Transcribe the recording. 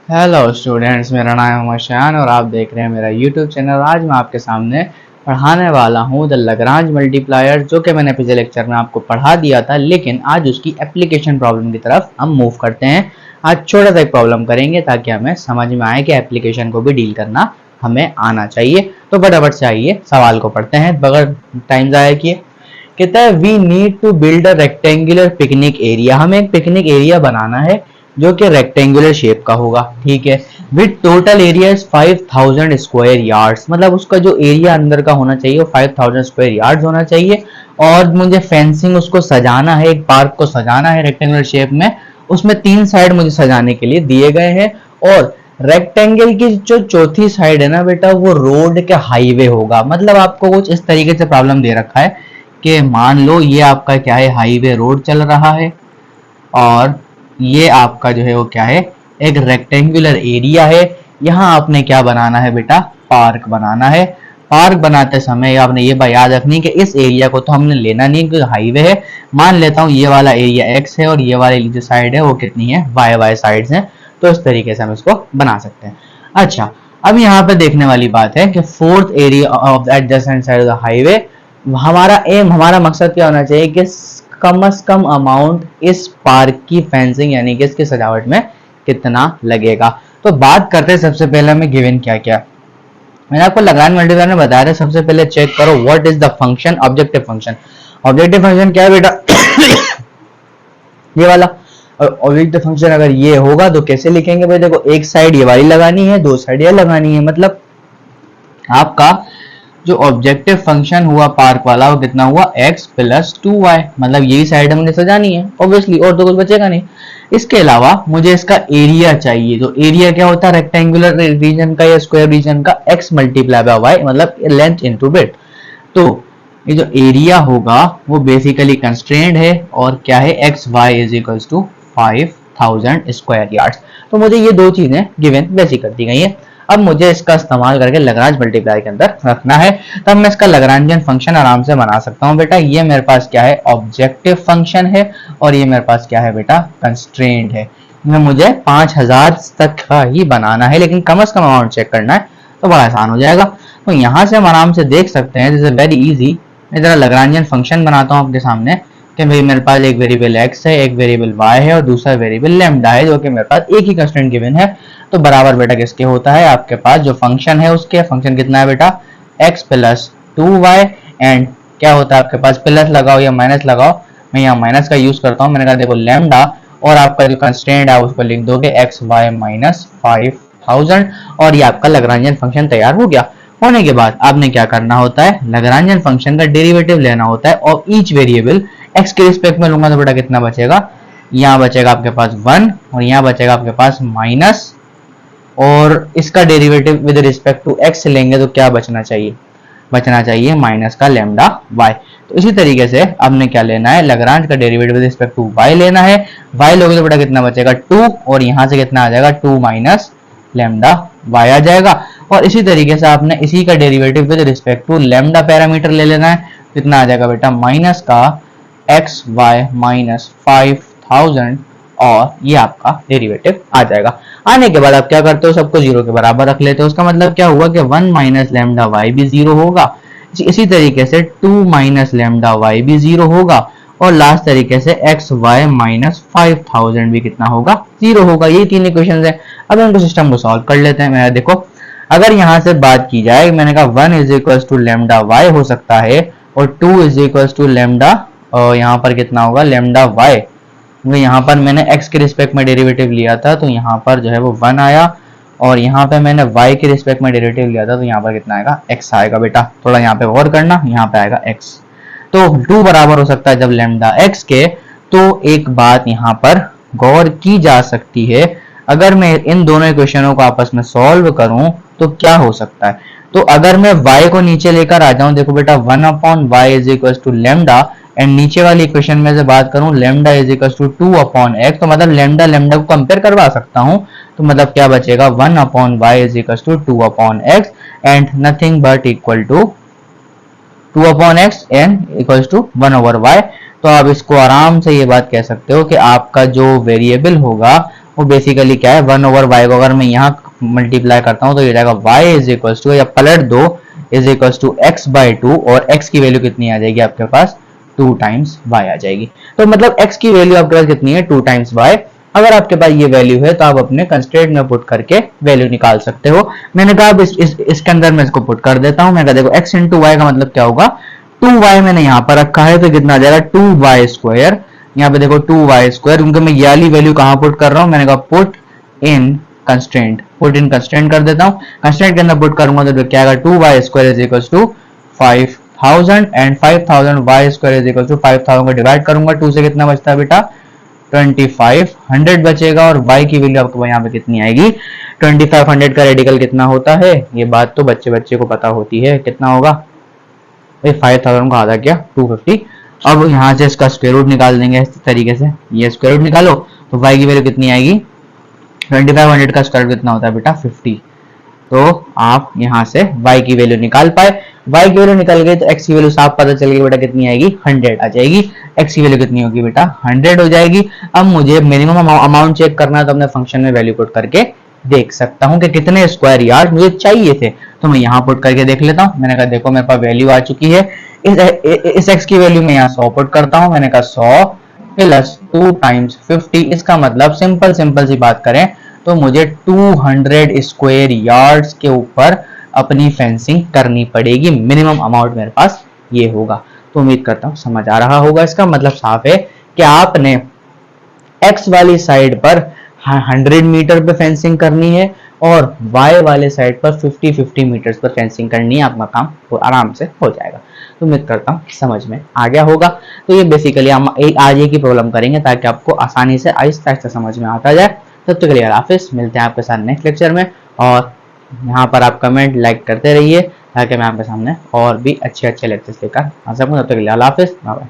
Hello students, मेरा नाम है मशान और आप देख रहे हैं मेरा यूट्यूब चैनल। आज मैं आपके सामने पढ़ाने वाला हूं द लाग्रांज मल्टीप्लायर, जो कि मैंने पिछले लेक्चर में आपको पढ़ा दिया था, लेकिन आज उसकी एप्लीकेशन प्रॉब्लम की तरफ हम मूव करते हैं। आज छोटा सा एक प्रॉब्लम करेंगे ताकि हमें समझ में आए कि एप्लीकेशन को भी डील करना हमें आना चाहिए। तो फटाफट से आइए सवाल को पढ़ते हैं बगैर टाइम ज़ाया किए। कहता है we need to build a rectangular picnic area. हमें एक पिकनिक एरिया बनाना है जो कि रेक्टेंगुलर शेप का होगा, ठीक है। With total area 5000 square yards, मतलब उसका जो एरिया अंदर का होना चाहिए वो 5000 स्क्वायर यार्ड्स होना चाहिए। और मुझे फेंसिंग उसको सजाना है, एक पार्क को सजाना है रेक्टेंगुलर शेप में। उसमें 3 साइड मुझे सजाने के लिए दिए गए हैं और रेक्टेंगल की जो चौथी साइड है ना बेटा, वो रोड के हाईवे होगा। मतलब आपको कुछ इस तरीके से प्रॉब्लम दे रखा है कि मान लो ये आपका क्या है, हाईवे रोड चल रहा है और ये आपका जो है वो क्या है, एक रेक्टेंगुलर एरिया है। यहाँ आपने क्या बनाना है बेटा, पार्क बनाना है। पार्क बनाते समय आपने ये बात याद रखनी है कि इस एरिया को तो हमने लेना नहीं है क्योंकि हाईवे है। मान लेता हूँ ये वाला एरिया एक्स है और ये वाली जो साइड है वो कितनी है, वाई वाई साइड्स हैं। तो इस तरीके से हम इसको बना सकते हैं। अच्छा, अब यहाँ पे देखने वाली बात है कि fourth area of the adjacent side of the highway, हमारा एम, हमारा मकसद क्या होना चाहिए कि कम से कम अमाउंट इस पार्क की फेंसिंग यानी कि इसकी सजावट में कितना लगेगा। तो बात करते हैं सबसे पहले हमें गिवन क्या क्या। मैंने आपको लाग्रांज मल्टीप्लायर में बताया था, सबसे पहले चेक करो what is the function, objective function. Objective function क्या है बेटा ये वाला। ऑब्जेक्टिव फंक्शन अगर ये होगा तो कैसे लिखेंगे भाई, देखो एक साइड ये वाली लगानी है, दो साइड ये लगानी है। मतलब आपका जो ऑब्जेक्टिव फंक्शन हुआ पार्क वाला वो कितना हुआ, x प्लस 2y। मतलब यही साइड मुझे सजानी है ऑब्वियसली, और तो कुछ बचेगा नहीं। इसके अलावा मुझे इसका एरिया चाहिए। तो एरिया क्या होता है, रेक्टेंगुलर रीजन का या स्क्वायर रीजन का x मल्टीप्लाई बाय y, मतलब लेंथ इनटू ब्रेड्थ। तो ये जो एरिया होगा वो बेसिकली कंस्ट्रेंड है और क्या है, x y is equals to 5000 square yards. तो मुझे ये दो चीजें गिवन वैसी कर दी गई है। अब मुझे इसका इस्तेमाल करके लाग्रांज मल्टीप्लायर के अंदर रखना है, तब मैं इसका लाग्रांजियन फंक्शन आराम से बना सकता हूँ। बेटा ये मेरे पास क्या है, ऑब्जेक्टिव फंक्शन है और ये मेरे पास क्या है बेटा, कंस्ट्रेंट है। मुझे 5000 तक का ही बनाना है, लेकिन कम से कम अमाउंट चेक करना है तो बड़ा आसान हो जाएगा। तो यहाँ से हम आराम से देख सकते हैं, दिस इज वेरी इजी। मैं जरा लाग्रांजियन फंक्शन बनाता हूँ आपके सामने कि भाई मेरे पास एक वेरिएबल x है, एक वेरिएबल y है और दूसरा वेरिएबल लैम्डा है, जो कि मेरे पास एक ही कंस्ट्रेंट गिवन है। तो बराबर बेटा किसके होता है, आपके पास जो फंक्शन है उसके, फंक्शन कितना है बेटा, x प्लस 2y एंड क्या होता है आपके पास, प्लस लगाओ या माइनस लगाओ। मैं यहाँ माइनस का यूज करता हूँ, मैंने कहा देखो लैम्डा और आपका जो कंस्ट्रेंट है उसको लिख दोगे एक्स वाई माइनस 5000 और ये आपका लाग्रांजियन फंक्शन तैयार हो गया। होने के बाद आपने क्या करना होता है, लाग्रांजियन फंक्शन का डेरिवेटिव लेना होता है और ईच वेरिएबल x के रिस्पेक्ट में लूंगा तो बेटा कितना बचेगा, यहाँ बचेगा आपके पास 1 और यहाँ बचेगा आपके पास माइनस, और इसका derivative with respect to x लेंगे तो क्या बचना चाहिए, बचना चाहिए माइनस का लैम्डा y। तो इसी तरीके से आपने क्या लेना है, लाग्रांज का derivative with respect to y लेना है। y लोगे तो बेटा कितना बचेगा 2 और यहाँ से कितना आ जाएगा 2 माइनस लैम्डा y आ जाएगा। और इसी तरीके से आपने इसी का derivative with respect to lambda parameter ले लेना है। कितना आ जाएगा बेटा, माइनस का एक्स वाई माइनस 5000 और ये आपका डेरिवेटिव आ जाएगा। आने के बाद आप क्या करते हो, सबको जीरो के बराबर रख लेते हो। उसका मतलब क्या हुआ कि 1 माइनस लैम्डा वाई भी जीरो होगा, इसी तरीके से 2 माइनस लैम्डा वाई भी जीरो होगा और लास्ट तरीके से एक्स वाई माइनस 5000 भी कितना होगा, जीरो होगा। ये तीन इक्वेशन है। अब इनको सिस्टम को सॉल्व कर लेते हैं। मैं देखो अगर यहाँ से बात की जाए, मैंने कहा 1 is equal to lambda y हो सकता है और 2 इज इक्वल टू लैम्डा, और यहाँ पर कितना होगा लैम्डा वाई। यहाँ पर मैंने x के रिस्पेक्ट में डेरिवेटिव लिया था तो यहाँ पर जो है वो 1 आया, और यहाँ पे मैंने y के रिस्पेक्ट में डेरिवेटिव लिया था तो यहाँ पर कितना आएगा, x आएगा। बेटा थोड़ा यहाँ पे गौर करना, यहाँ पे आएगा x। तो 2 बराबर हो सकता है जब लैम्डा x के। तो एक बात यहाँ पर गौर की जा सकती है, अगर मैं इन दोनों इक्वेशनों को आपस में सॉल्व करूं तो क्या हो सकता है। तो अगर मैं y को नीचे लेकर आ जाऊं, देखो बेटा 1 upon y is equal to lambda, and नीचे वाली इक्वेशन में से बात करूं lambda is equal to 2 upon x, तो मतलब लैम्डा लैम्डा को कंपेयर करवा सकता हूं। तो मतलब क्या बचेगा, 1 upon y is equal to 2 upon x and nothing but equal to 2 upon x and equal to 1 over y. तो आप इसको आराम से ये बात कह सकते हो कि आपका जो वेरिएबल होगा वो बेसिकली क्या है, 1/y को अगर मैं यहाँ मल्टीप्लाई करता हूँ तो ये जाएगा y इज इक्वल टू, या पलट दो, इज इक्वल टू x/2, और x की वैल्यू कितनी आ जाएगी आपके पास, 2 टाइम्स y आ जाएगी। तो मतलब x की वैल्यू आपके पास कितनी है, 2 टाइम्स y। अगर आपके पास ये वैल्यू है तो आप अपने कंस्ट्रेंट में पुट करके वैल्यू निकाल सकते हो। मैंने कहा अब इसके अंदर मैं इसको पुट कर देता हूँ। मैंने कहा देखो x इंटू वाई का मतलब क्या होगा, 2y मैंने यहाँ पर रखा है तो कितना आ जाएगा 2y²। यहाँ पे देखो 2y², क्योंकि मैं ये वाली वैल्यू कहाँ पुट कर रहा हूँ, मैंने कहा put in constraint, put in constraint कर देता हूँ। कंस्ट्रेंट के अंदर पुट करूंगा तो क्या आएगा, 2y² is equal to 5000, and 5000 y² is equal to 5000 को डिवाइड करूंगा 2 से, कितना बचता है बेटा 2500 बचेगा। और y की वैल्यू आपको यहाँ पे कितनी आएगी, 2500 का रेडिकल कितना होता है, ये बात तो बच्चे को पता होती है, कितना होगा 5000 का आधा क्या 250। अब यहाँ से इसका स्क्वायर रूट निकाल देंगे इस तरीके से, ये स्क्वायर रूट निकालो तो y की वैल्यू कितनी आएगी, 2500 का स्क्वायर रूट कितना होता है बेटा 50। तो आप यहाँ से y की वैल्यू निकाल पाए। y की वैल्यू निकल गई तो x की वैल्यू साफ पता चल गई बेटा, कितनी आएगी 100 आ जाएगी। x की वैल्यू कितनी होगी बेटा 100 हो जाएगी। अब मुझे मिनिमम अमाउंट चेक करना है तो अपने फंक्शन में वैल्यू पुट करके देख सकता हूँ कि कितने स्क्वायर यार्ड मुझे चाहिए थे। तो मैं यहाँ पुट करके देख लेता हूँ। मैंने कहा देखो मेरे पास वैल्यू आ चुकी है, इस x की वैल्यू में यहाँ 100 पुट करता हूँ। मैंने कहा 100 प्लस 2 टाइम्स 50, इसका मतलब सिंपल सी बात करें तो मुझे 200 स्क्वायर यार्ड्स के ऊपर अपनी फेंसिंग करनी पड़ेगी। मिनिमम अमाउंट मेरे पास ये होगा। तो उम्मीद करता हूँ समझ आ रहा होगा। इसका मतलब साफ है कि आपने x वाली साइड पर 100 मीटर पे फेंसिंग करनी है और y वाले साइड पर 50 मीटर्स पर फेंसिंग करनी है। आपका काम तो आराम से हो जाएगा। तो उम्मीद करता हूँ समझ में आ गया होगा। तो ये बेसिकली हम आज एक ही प्रॉब्लम करेंगे ताकि आपको आसानी से आहिस्ता आहिस्ता समझ में आता जाए। तब तक के लिए हाफिज़, मिलते हैं आपके साथ नेक्स्ट लेक्चर में। और यहाँ पर आप कमेंट लाइक करते रहिए ताकि मैं आपके सामने और भी अच्छे लेक्चर्स लेकर आ सकूँ। तब तक के लिए हाफिज़, बाय बाय।